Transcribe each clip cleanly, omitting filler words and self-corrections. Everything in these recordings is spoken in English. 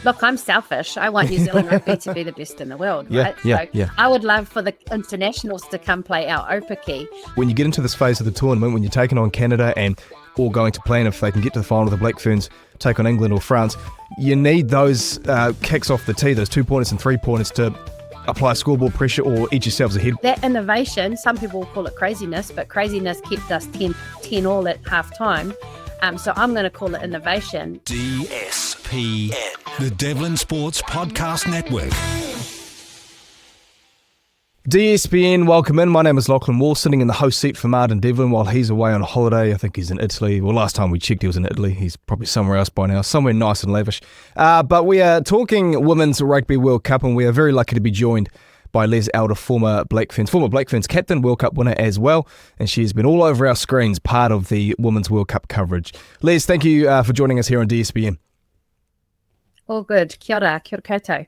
look, I'm selfish. I want New Zealand rugby to be the best in the world, right? Yeah. I would love for the internationals to come play our Opaki. When you get into this phase of the tournament, when you're taking on Canada and all going to plan if they can get to the final, the Black Ferns take on England or France, you need those kicks off the tee, those 2-pointers and 3-pointers to apply scoreboard pressure or edge yourselves ahead. That innovation, some people will call it craziness, but craziness kept us 10 all at half time. So I'm going to call it innovation. DSPN, the Devlin Sports Podcast Network. DSPN, welcome in. My name is Lachlan Waugh, sitting in the host seat for Martin Devlin while he's away on holiday. I think he's in Italy. Well, last time we checked, he was in Italy. He's probably somewhere else by now, somewhere nice and lavish. But we are talking Women's Rugby World Cup, and we are very lucky to be joined by Les Elder, former Black Ferns captain, World Cup winner as well. And she has been all over our screens, part of the Women's World Cup coverage. Les, thank you for joining us here on DSPN. All good. Kia ora koutou.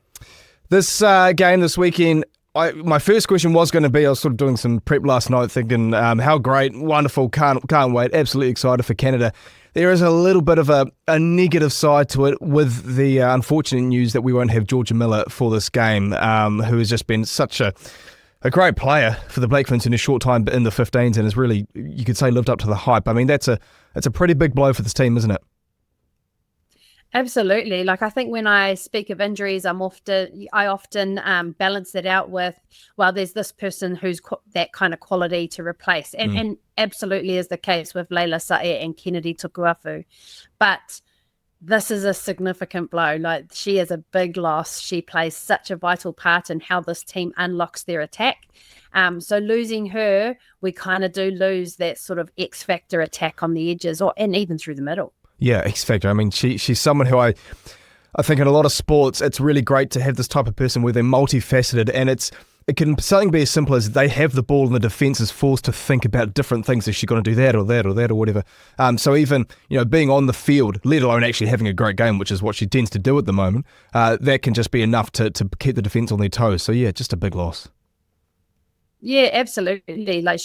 This game this weekend, my first question was going to be, I was sort of doing some prep last night thinking how great, wonderful, can't wait, absolutely excited for Canada. There is a little bit of a negative side to it with the unfortunate news that we won't have Jorja Miller for this game, who has just been such a great player for the Black Ferns in a short time in the 15s and has really, you could say, lived up to the hype. I mean, that's a pretty big blow for this team, isn't it? Absolutely. Like, I think when I speak of injuries, I often balance it out with, well, there's this person who's that kind of quality to replace. And absolutely is the case with Leila Sae and Kennedy Tukuafu. But this is a significant blow. Like, she is a big loss. She plays such a vital part in how this team unlocks their attack. So losing her, we kind of do lose that sort of X-factor attack on the edges and even through the middle. Yeah, X-factor. I mean, she's someone who I think in a lot of sports, it's really great to have this type of person where they're multifaceted, and it can something be as simple as they have the ball and the defence is forced to think about different things. Is she going to do that or that or that or whatever? So even, being on the field, let alone actually having a great game, which is what she tends to do at the moment, that can just be enough to keep the defence on their toes. So yeah, just a big loss. Yeah, absolutely. Like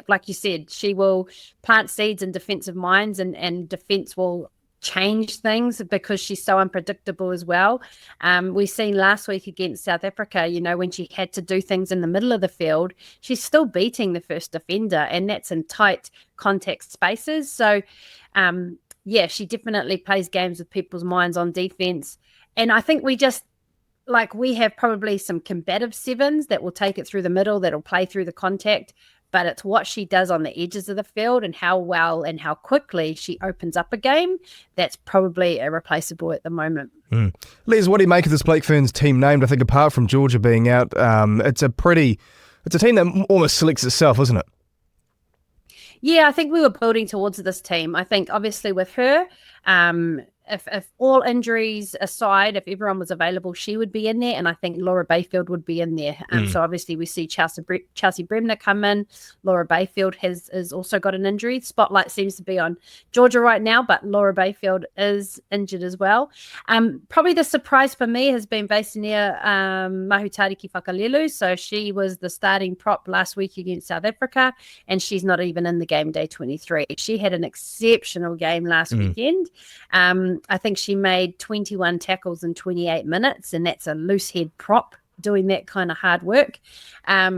like you said, she will plant seeds in defensive minds, and defense will change things because she's so unpredictable as well. We seen last week against South Africa, when she had to do things in the middle of the field, she's still beating the first defender, and that's in tight context spaces. So, she definitely plays games with people's minds on defense. And I think we have probably some combative sevens that will take it through the middle, that'll play through the contact, but it's what she does on the edges of the field and how well and how quickly she opens up a game that's probably irreplaceable at the moment. Les, what do you make of this Black Ferns team named? I think apart from Jorja being out, it's a team that almost selects itself, isn't it? Yeah, I think we were building towards this team. I think obviously with her, if all injuries aside, if everyone was available, she would be in there, and I think Laura Bayfield would be in there. So obviously we see Chelsea Bremner come in. Laura Bayfield has also got an injury. Spotlight seems to be on Jorja right now, but Laura Bayfield is injured as well. Probably the surprise for me has been Vaisenia Mahutariki Whakalelu. So she was the starting prop last week against South Africa, and she's not even in the game day 23. She had an exceptional game last weekend. I think she made 21 tackles in 28 minutes, and that's a loose head prop doing that kind of hard work. I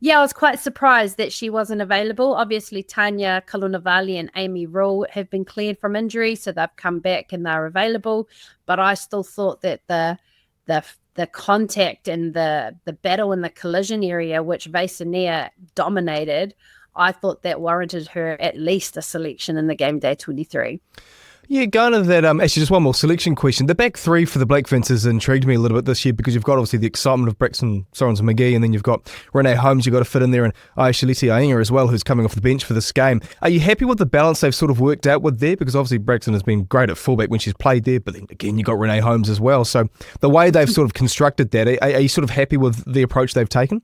was quite surprised that she wasn't available. Obviously, Tanya Kalunavali and Amy Rule have been cleared from injury, so they've come back and they're available. But I still thought that the contact and the battle in the collision area, which Vaisenia dominated, I thought that warranted her at least a selection in the game day 23. Yeah, going to that, actually just one more selection question. The back three for the Black Ferns has intrigued me a little bit this year because you've got obviously the excitement of Braxton Sorens-McGee, and then you've got Renee Holmes you've got to fit in there, and Aisha Leti-Ainga as well, who's coming off the bench for this game. Are you happy with the balance they've sort of worked out with there? Because obviously Braxton has been great at fullback when she's played there, but then again you've got Renee Holmes as well. So the way they've sort of constructed that, are you sort of happy with the approach they've taken?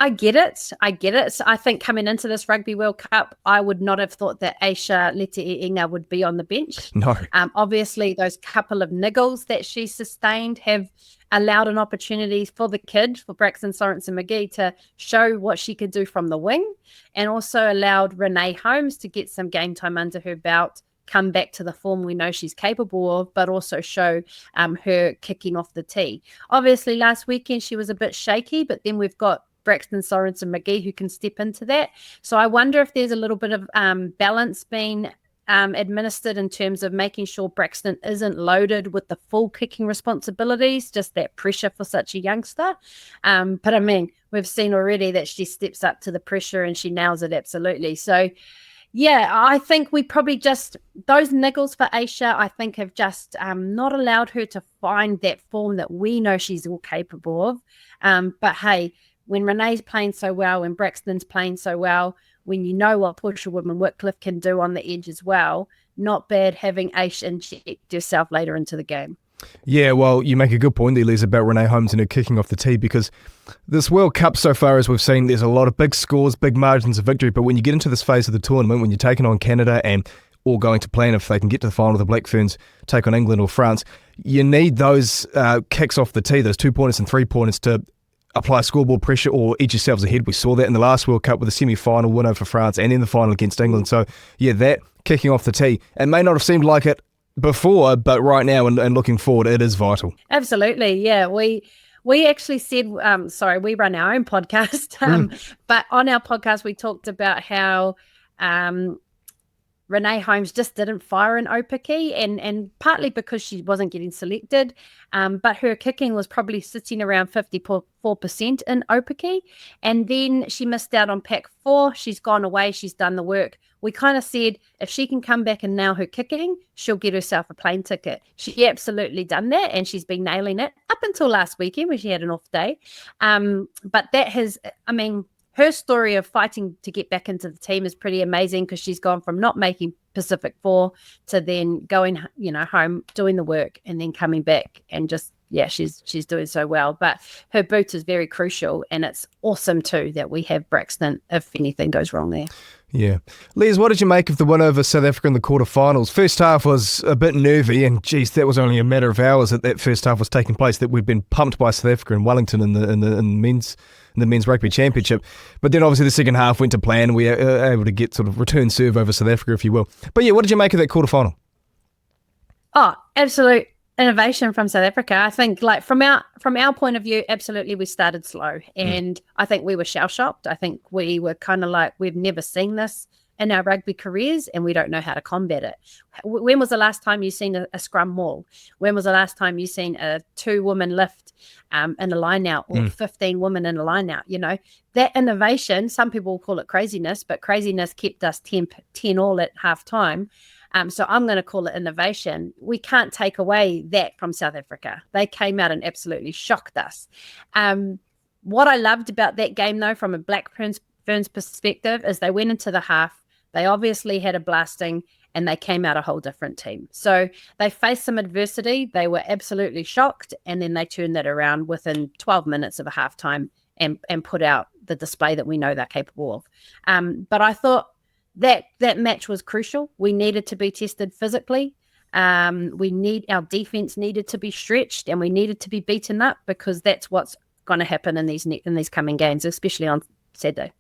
I get it. I think coming into this Rugby World Cup, I would not have thought that Aisha Leti-Ainga would be on the bench. No. Obviously, those couple of niggles that she sustained have allowed an opportunity for the kid, for Braxton Sorensen-McGee, to show what she could do from the wing, and also allowed Renee Holmes to get some game time under her belt come back to the form we know she's capable of, but also show her kicking off the tee. Obviously, last weekend she was a bit shaky, but then we've got Braxton Sorensen McGee who can step into that. So I wonder if there's a little bit of balance being administered in terms of making sure Braxton isn't loaded with the full kicking responsibilities, just that pressure for such a youngster. But I mean, we've seen already that she steps up to the pressure and she nails it absolutely. So yeah, I think we probably just, those niggles for Aisha, I think have just not allowed her to find that form that we know she's all capable of. But hey, when Renee's playing so well, when Braxton's playing so well, when you know what Portia Woodman-Whitcliffe can do on the edge as well, not bad having Aisha inject yourself later into the game. Yeah, well, you make a good point there, Liz, about Renee Holmes and her kicking off the tee, because this World Cup so far, as we've seen, there's a lot of big scores, big margins of victory, but when you get into this phase of the tournament, when you're taking on Canada and all going to plan if they can get to the final, the Black Ferns take on England or France, you need those kicks off the tee, those 2-pointers and 3-pointers to apply scoreboard pressure or edge yourselves ahead. We saw that in the last World Cup with the semi-final win over France and in the final against England. So, yeah, that kicking off the tee, it may not have seemed like it before, but right now and looking forward, it is vital. Absolutely, yeah. We actually said, we run our own podcast, but on our podcast we talked about how Renee Holmes just didn't fire in Opaki, and partly because she wasn't getting selected, but her kicking was probably sitting around 54% in Opaki, and then she missed out on Pack 4. She's gone away, she's done the work. We kind of said if she can come back and nail her kicking, she'll get herself a plane ticket. She absolutely done that, and she's been nailing it up until last weekend when she had an off day. But that has, I mean, her story of fighting to get back into the team is pretty amazing, because she's gone from not making Pacific 4 to then going, home, doing the work, and then coming back and just, yeah, she's doing so well. But her boot is very crucial, and it's awesome too that we have Braxton if anything goes wrong there. Yeah. Liz, what did you make of the win over South Africa in the quarterfinals? First half was a bit nervy, and geez, that was only a matter of hours that first half was taking place, that we'd been pumped by South Africa and Wellington in the men's rugby championship. But then obviously the second half went to plan. We were able to get sort of return serve over South Africa, if you will. But yeah, what did you make of that quarterfinal? Oh, absolute innovation from South Africa. I think, like, from our point of view, absolutely we started slow, and I think we were shell-shocked. I think we were kind of like, we've never seen this in our rugby careers, and we don't know how to combat it. When was the last time you seen a scrum maul? When was the last time you seen a 2-woman lift in a line out, or 15 women in a line out? That innovation, some people call it craziness, but craziness kept us 10 all at half time. So I'm going to call it innovation. We can't take away that from South Africa. They came out and absolutely shocked us. What I loved about that game, though, from a Black Ferns perspective, is they went into the half. They obviously had a blasting, and they came out a whole different team. So they faced some adversity. They were absolutely shocked, and then they turned that around within 12 minutes of a halftime and put out the display that we know they're capable of. But I thought that match was crucial. We needed to be tested physically. Our defense needed to be stretched, and we needed to be beaten up, because that's what's going to happen in these coming games, especially on Saturday.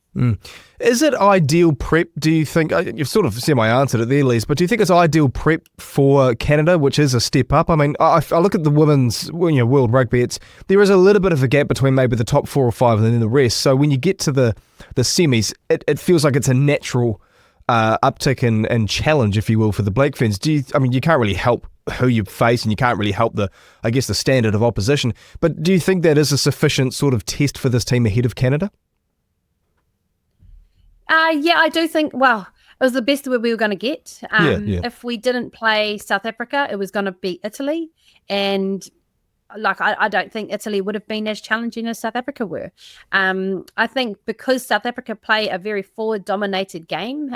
Is it ideal prep, do you think? You've sort of semi-answered it there, Liz, but do you think it's ideal prep for Canada, which is a step up? I mean, I look at the women's World Rugby, there is a little bit of a gap between maybe the top 4 or 5 and then the rest. So when you get to the semis, it feels like it's a natural uptick and challenge, if you will, for the Black Ferns. You can't really help who you face, and you can't really help the standard of opposition. But do you think that is a sufficient sort of test for this team ahead of Canada? Yeah, I do think, well, it was the best we were going to get. If we didn't play South Africa, it was going to be Italy. And I don't think Italy would have been as challenging as South Africa were. I think because South Africa play a very forward-dominated game,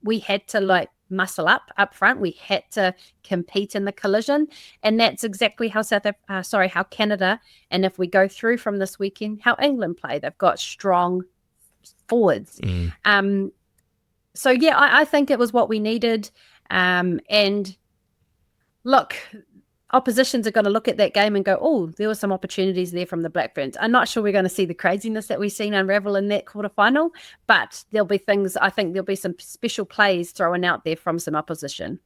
we had to muscle up front. We had to compete in the collision, and that's exactly how how Canada, and if we go through from this weekend, how England play. They've got strong forwards. So yeah, I think it was what we needed. And look, oppositions are going to look at that game and go, oh, there were some opportunities there from the Black Ferns. I'm not sure we're going to see the craziness that we've seen unravel in that quarterfinal, but there'll be things, I think there'll be some special plays thrown out there from some opposition.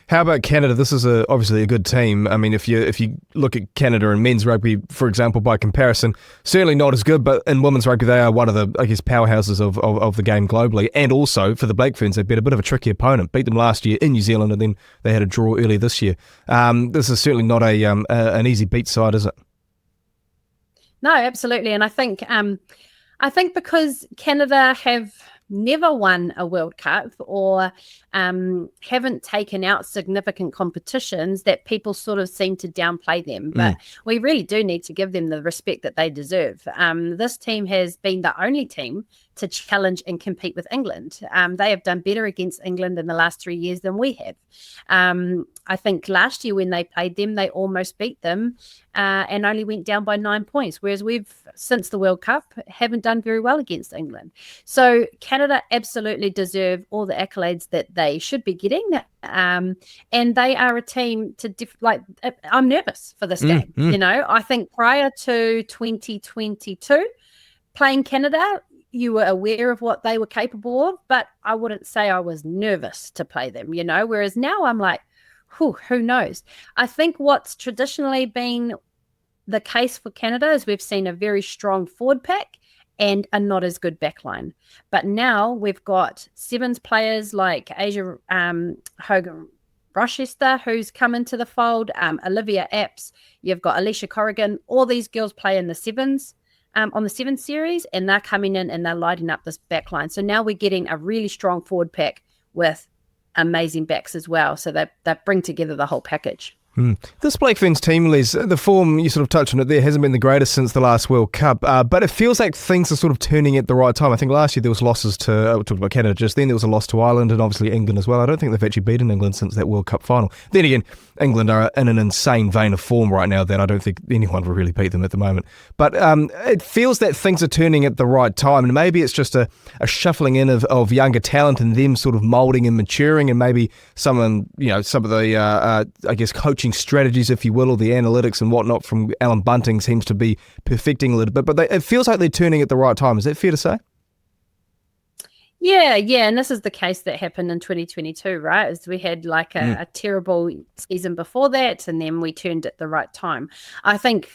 How about Canada? This is obviously a good team. I mean, if you look at Canada and men's rugby, for example, by comparison, certainly not as good, but in women's rugby, they are one of the, I guess, powerhouses of the game globally. And also, for the Black Ferns, they've been a bit of a tricky opponent. Beat them last year in New Zealand, and then they had a draw earlier this year. This is certainly not an easy beat side, is it? No, absolutely. And I think because Canada have never won a World Cup or haven't taken out significant competitions, that people sort of seem to downplay them. But we really do need to give them the respect that they deserve. This team has been the only team to challenge and compete with England. They have done better against England in the last 3 years than we have. I think last year when they played them, they almost beat them and only went down by 9 points, whereas we've, since the World Cup, haven't done very well against England. So Canada absolutely deserve all the accolades that they should be getting. And they are a team to, I'm nervous for this game. You know, I think prior to 2022, playing Canada, you were aware of what they were capable of, but I wouldn't say I was nervous to play them, you know, whereas now I'm like, who knows? I think what's traditionally been the case for Canada is we've seen a very strong forward pack and a not as good backline. But now we've got sevens players like Asia Hogan Rochester, who's come into the fold, Olivia Apps, you've got Alicia Corrigan, all these girls play in the sevens. On the 7 series, and they're coming in and they're lighting up this back line. So now we're getting a really strong forward pack with amazing backs as well. So they bring together the whole package. This Black Ferns team, Les, the form, you sort of touched on it there, hasn't been the greatest since the last World Cup, but it feels like things are sort of turning at the right time. I think last year there was losses to, we talked about Canada just then, there was a loss to Ireland and obviously England as well. I don't think they've actually beaten England since that World Cup final. Then again, England are in an insane vein of form right now that I don't think anyone will really beat them at the moment. But it feels that things are turning at the right time, and maybe it's just a shuffling in of younger talent and them sort of moulding and maturing, and maybe some of the, I guess, coaching strategies, if you will, or the analytics and whatnot from Alan Bunting seems to be perfecting a little bit. But it feels like they're turning at the right time. Is that fair to say? Yeah, and this is the case that happened in 2022, right? As we had like a terrible season before that, and then we turned at the right time. I think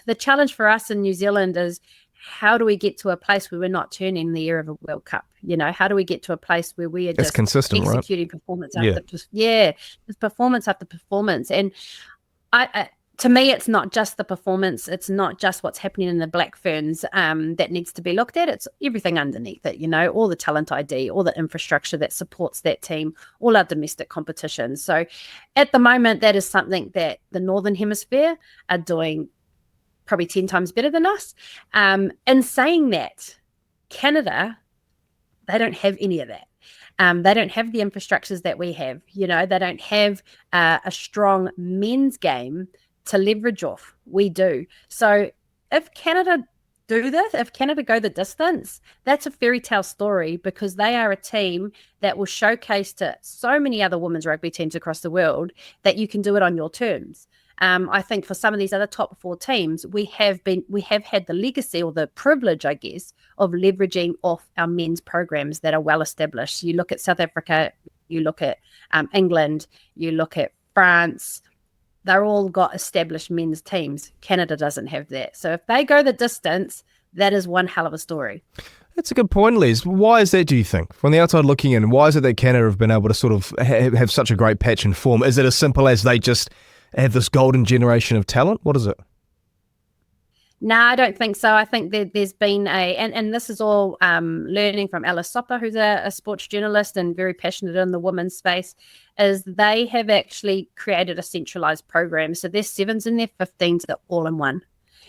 the challenge for us in New Zealand is, how do we get to a place where we're not turning the year of a World Cup? You know, how do we get to a place where we are just consistent, executing performance after performance after performance? And to me, it's not just the performance. It's not just what's happening in the Black Ferns that needs to be looked at. It's everything underneath it, you know, all the talent ID, all the infrastructure that supports that team, all our domestic competitions. So at the moment, that is something that the Northern Hemisphere are doing probably 10 times better than us. In saying that, Canada, they don't have any of that. They don't have the infrastructures that we have. You know, they don't have a strong men's game to leverage off. We do. So if Canada do this, if Canada go the distance, that's a fairy tale story, because they are a team that will showcase to so many other women's rugby teams across the world that you can do it on your terms. I think for some of these other top 4 teams, we have had the legacy or the privilege, I guess, of leveraging off our men's programs that are well established. You look at South Africa, you look at England, you look at France. They're all got established men's teams. Canada doesn't have that. So if they go the distance, that is one hell of a story. That's a good point, Les. Why is that, do you think? From the outside looking in, why is it that Canada have been able to sort of have such a great patch in form? Is it as simple as they just have this golden generation of talent? What is it? No, I don't think so. I think that there's been and this is all learning from Alice Soper, who's a sports journalist and very passionate in the women's space, is they have actually created a centralised program. So there's 7s and their 15s, they're all in one.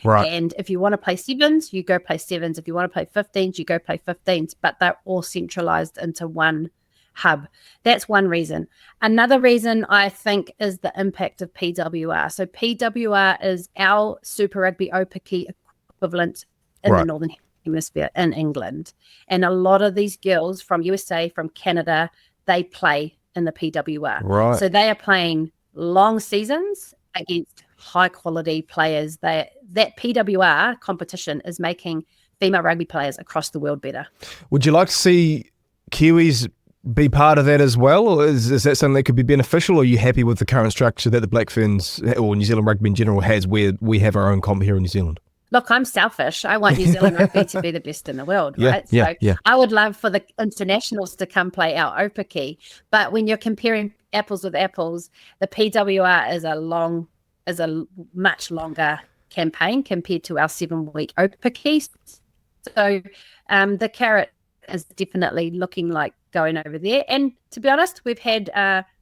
Right. And if you want to play 7s, you go play 7s. If you want to play 15s, you go play 15s. But they're all centralised into one hub. That's one reason. Another reason, I think, is the impact of PWR. So PWR is our Super Rugby Opaki equivalent in the Northern Hemisphere in England. And a lot of these girls from USA, from Canada, they play in the PWR. Right. So they are playing long seasons against high quality players. That PWR competition is making female rugby players across the world better. Would you like to see Kiwis be part of that as well, or is that something that could be beneficial, or are you happy with the current structure that the Black Ferns or New Zealand rugby in general has, where we have our own comp here in New Zealand? Look, I'm selfish. I want New Zealand rugby to be the best in the world, right? So I would love for the internationals to come play our Opaki. But when you're comparing apples with apples, the PWR is a much longer campaign compared to our 7-week Opaki. So the carrot is definitely looking like going over there. And to be honest, we've had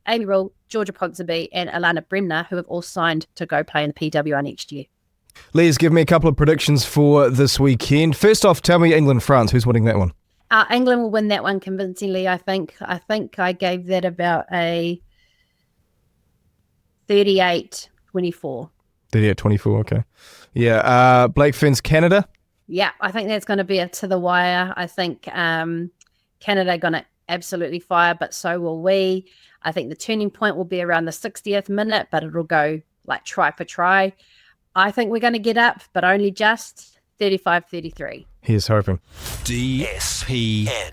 Amy Rule, Georgia Ponsonby and Alana Bremner, who have all signed to go play in the PWR next year. Leah's give me a couple of predictions for this weekend. First off, tell me England-France. Who's winning that one? England will win that one convincingly, I think. I think I gave that about a 38-24. 38-24, okay. Yeah, Black Ferns, Canada? Yeah, I think that's going to be a to the wire. I think Canada are going to absolutely fire, but so will we. I think the turning point will be around the 60th minute, but it'll go like try for try. I think we're going to get up, but only just 35-33. Here's hoping. DSPN.